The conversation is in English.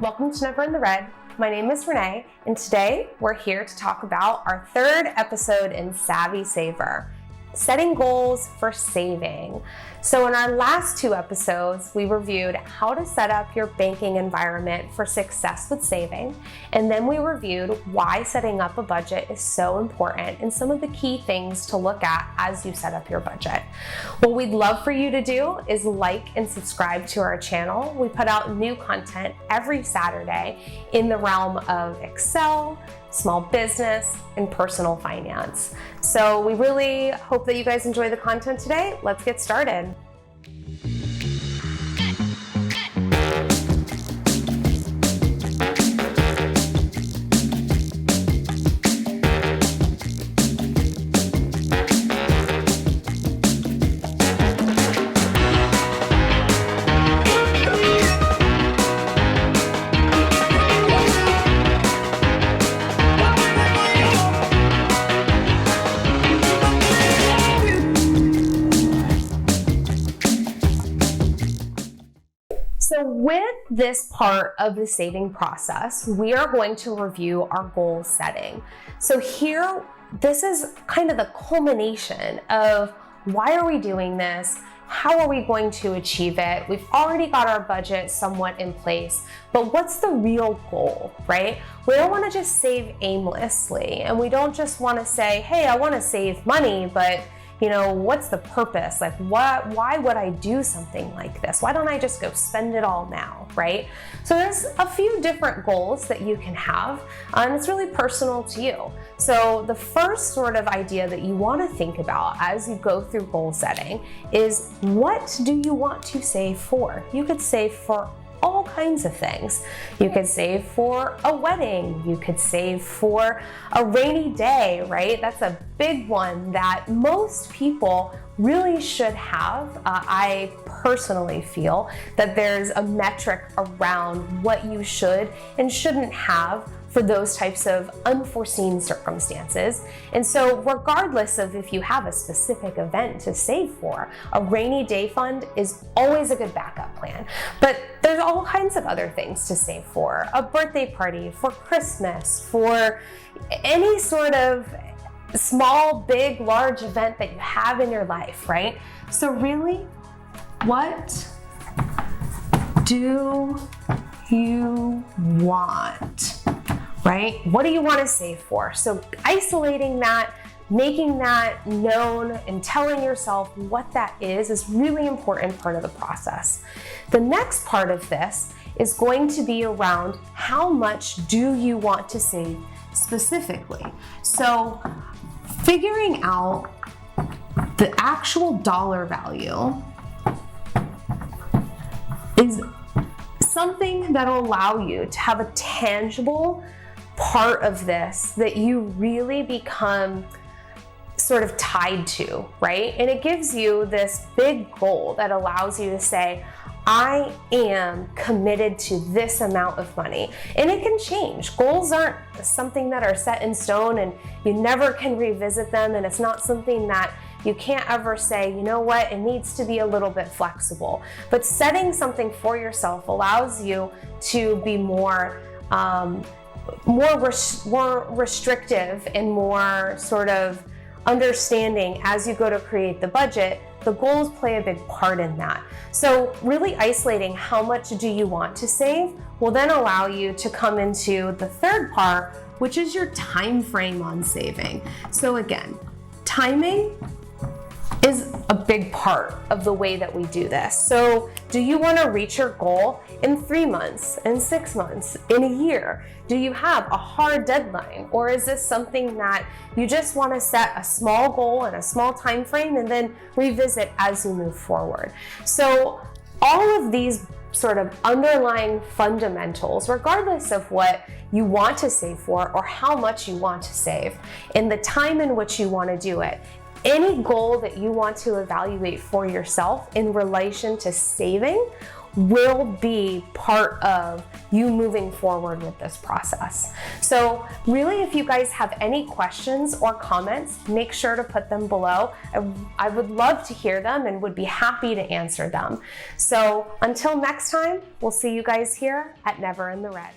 Welcome to Never in the Red. My name is Renee, and today we're here to talk about our third episode in Savvy Saver, setting goals for saving. So in our last two episodes, we reviewed how to set up your banking environment for success with saving, and then we reviewed why setting up a budget is so important and some of the key things to look at as you set up your budget. What we'd love for you to do is like and subscribe to our channel. We put out new content every Saturday in the realm of Excel, small business, and personal finance. So we really hope that you guys enjoy the content today. Let's get started. So with this part of the saving process, we are going to review our goal setting. So here, this is kind of the culmination of why are we doing this? How are we going to achieve it? We've already got our budget somewhat in place, but what's the real goal, right? We don't want to just save aimlessly, and we don't just want to say, hey, I want to save money, but what's the purpose? Like, why would I do something like this? Why don't I just go spend it all now, right? So there's a few different goals that you can have, and it's really personal to you. So the first sort of idea that you want to think about as you go through goal setting is, what do you want to save for? You could save for all kinds of things. You could save for a wedding. You could save for a rainy day, right? That's a big one that most people really should have. I personally feel that there's a metric around what you should and shouldn't have for those types of unforeseen circumstances. And so regardless of if you have a specific event to save for, a rainy day fund is always a good backup plan. But there's all kinds of other things to save for: a birthday party, for Christmas, for any sort of small, big, large event that you have in your life, right? So really, what do you want? Right? What do you want to save for? So isolating that, making that known, and telling yourself what that is really important part of the process. The next part of this is going to be around how much do you want to save specifically. So figuring out the actual dollar value is something that'll allow you to have a tangible part of this that you really become sort of tied to, right? And it gives you this big goal that allows you to say, I am committed to this amount of money. And it can change. Goals aren't something that are set in stone and you never can revisit them, and it's not something that you can't ever say, you know what, it needs to be a little bit flexible. But setting something for yourself allows you to be more restrictive and more sort of understanding as you go to create the budget. The goals play a big part in that. So really isolating how much do you want to save will then allow you to come into the third part, which is your time frame on saving. So again, timing is a big part of the way that we do this. So do you want to reach your goal in 3 months, in 6 months, in a year? Do you have a hard deadline? Or is this something that you just want to set a small goal and a small time frame and then revisit as you move forward? So all of these sort of underlying fundamentals, regardless of what you want to save for or how much you want to save and the time in which you want to do it, any goal that you want to evaluate for yourself in relation to saving will be part of you moving forward with this process. So really, if you guys have any questions or comments, make sure to put them below. I would love to hear them and would be happy to answer them. So until next time, we'll see you guys here at Never in the Red.